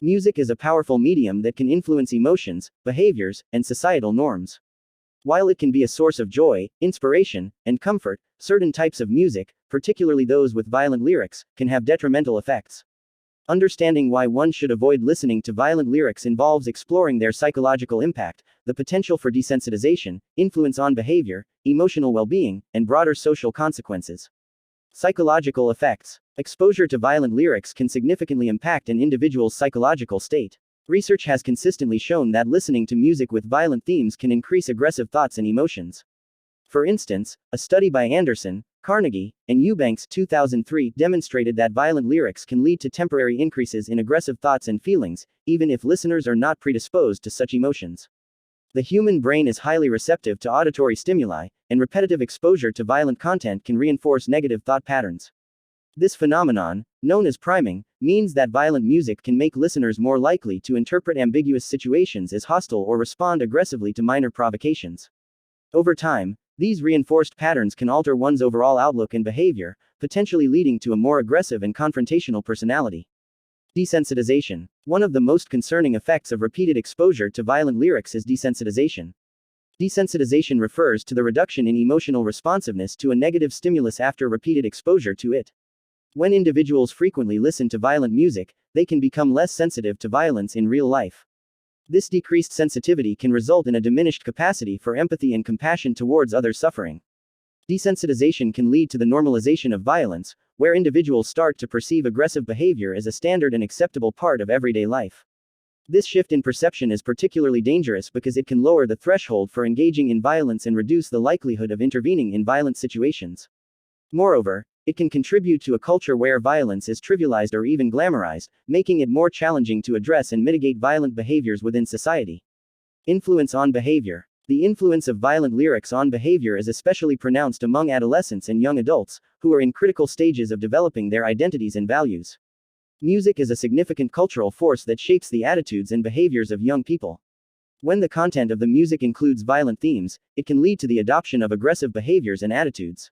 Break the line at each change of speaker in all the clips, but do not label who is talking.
Music is a powerful medium that can influence emotions, behaviors, and societal norms. While it can be a source of joy, inspiration, and comfort, certain types of music, particularly those with violent lyrics, can have detrimental effects. Understanding why one should avoid listening to violent lyrics involves exploring their psychological impact, the potential for desensitization, influence on behavior, emotional well-being, and broader social consequences. Psychological effects. Exposure to violent lyrics can significantly impact an individual's psychological state. Research has consistently shown that listening to music with violent themes can increase aggressive thoughts and emotions. For instance, a study by Anderson, Carnegie, and Eubanks 2003 demonstrated that violent lyrics can lead to temporary increases in aggressive thoughts and feelings, even if listeners are not predisposed to such emotions. The human brain is highly receptive to auditory stimuli, and repetitive exposure to violent content can reinforce negative thought patterns. This phenomenon, known as priming, means that violent music can make listeners more likely to interpret ambiguous situations as hostile or respond aggressively to minor provocations. Over time, these reinforced patterns can alter one's overall outlook and behavior, potentially leading to a more aggressive and confrontational personality. Desensitization. One of the most concerning effects of repeated exposure to violent lyrics is desensitization. Desensitization refers to the reduction in emotional responsiveness to a negative stimulus after repeated exposure to it. When individuals frequently listen to violent music, they can become less sensitive to violence in real life. This decreased sensitivity can result in a diminished capacity for empathy and compassion towards others suffering. Desensitization can lead to the normalization of violence, where individuals start to perceive aggressive behavior as a standard and acceptable part of everyday life. This shift in perception is particularly dangerous because it can lower the threshold for engaging in violence and reduce the likelihood of intervening in violent situations. Moreover, it can contribute to a culture where violence is trivialized or even glamorized, making it more challenging to address and mitigate violent behaviors within society. Influence on behavior. The influence of violent lyrics on behavior is especially pronounced among adolescents and young adults, who are in critical stages of developing their identities and values. Music is a significant cultural force that shapes the attitudes and behaviors of young people. When the content of the music includes violent themes, it can lead to the adoption of aggressive behaviors and attitudes.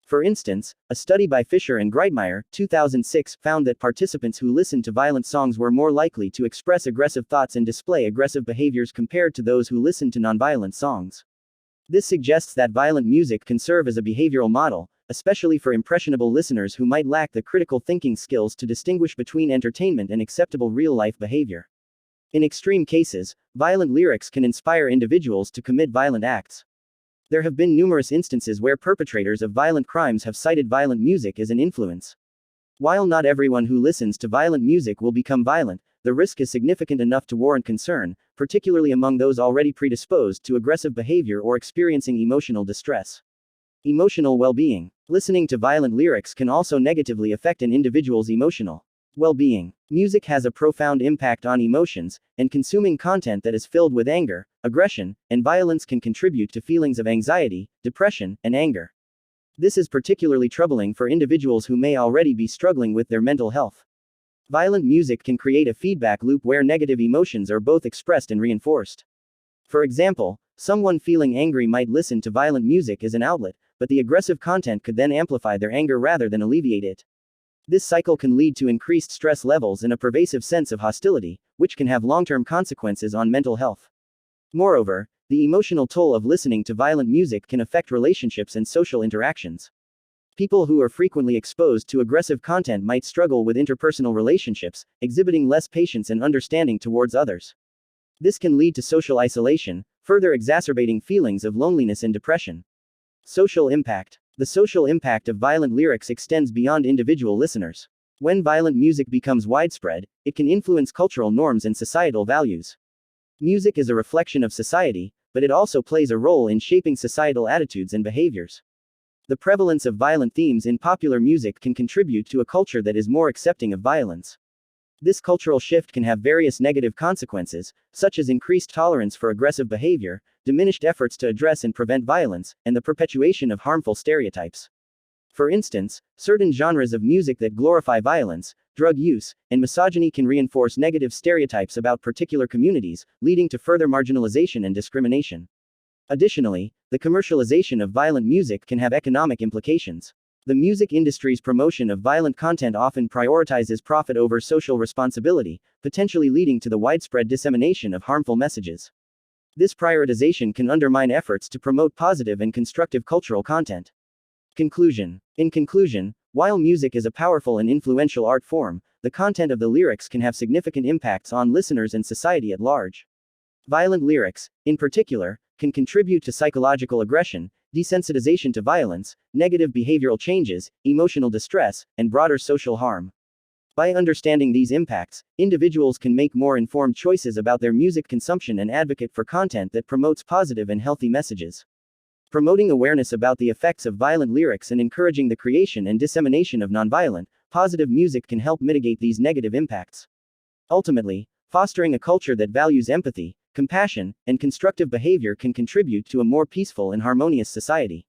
For instance, a study by Fisher and Greitmeyer, 2006, found that participants who listened to violent songs were more likely to express aggressive thoughts and display aggressive behaviors compared to those who listened to nonviolent songs. This suggests that violent music can serve as a behavioral model, especially for impressionable listeners who might lack the critical thinking skills to distinguish between entertainment and acceptable real-life behavior. In extreme cases, violent lyrics can inspire individuals to commit violent acts. There have been numerous instances where perpetrators of violent crimes have cited violent music as an influence. While not everyone who listens to violent music will become violent, the risk is significant enough to warrant concern, particularly among those already predisposed to aggressive behavior or experiencing emotional distress. Emotional well-being. Listening to violent lyrics can also negatively affect an individual's emotional well-being. Music has a profound impact on emotions, and consuming content that is filled with anger, aggression, and violence can contribute to feelings of anxiety, depression, and anger. This is particularly troubling for individuals who may already be struggling with their mental health. Violent music can create a feedback loop where negative emotions are both expressed and reinforced. For example, someone feeling angry might listen to violent music as an outlet, but the aggressive content could then amplify their anger rather than alleviate it. This cycle can lead to increased stress levels and a pervasive sense of hostility, which can have long-term consequences on mental health. Moreover, the emotional toll of listening to violent music can affect relationships and social interactions. People who are frequently exposed to aggressive content might struggle with interpersonal relationships, exhibiting less patience and understanding towards others. This can lead to social isolation, further exacerbating feelings of loneliness and depression. Social impact. The social impact of violent lyrics extends beyond individual listeners. When violent music becomes widespread, it can influence cultural norms and societal values. Music is a reflection of society, but it also plays a role in shaping societal attitudes and behaviors. The prevalence of violent themes in popular music can contribute to a culture that is more accepting of violence. This cultural shift can have various negative consequences, such as increased tolerance for aggressive behavior, diminished efforts to address and prevent violence, and the perpetuation of harmful stereotypes. For instance, certain genres of music that glorify violence, drug use, and misogyny can reinforce negative stereotypes about particular communities, leading to further marginalization and discrimination. Additionally, the commercialization of violent music can have economic implications. The music industry's promotion of violent content often prioritizes profit over social responsibility, potentially leading to the widespread dissemination of harmful messages. This prioritization can undermine efforts to promote positive and constructive cultural content. Conclusion. In conclusion, while music is a powerful and influential art form, the content of the lyrics can have significant impacts on listeners and society at large. Violent lyrics, in particular, can contribute to psychological aggression, desensitization to violence, negative behavioral changes, emotional distress, and broader social harm. By understanding these impacts, individuals can make more informed choices about their music consumption and advocate for content that promotes positive and healthy messages. Promoting awareness about the effects of violent lyrics and encouraging the creation and dissemination of nonviolent, positive music can help mitigate these negative impacts. Ultimately, fostering a culture that values empathy, compassion, and constructive behavior can contribute to a more peaceful and harmonious society.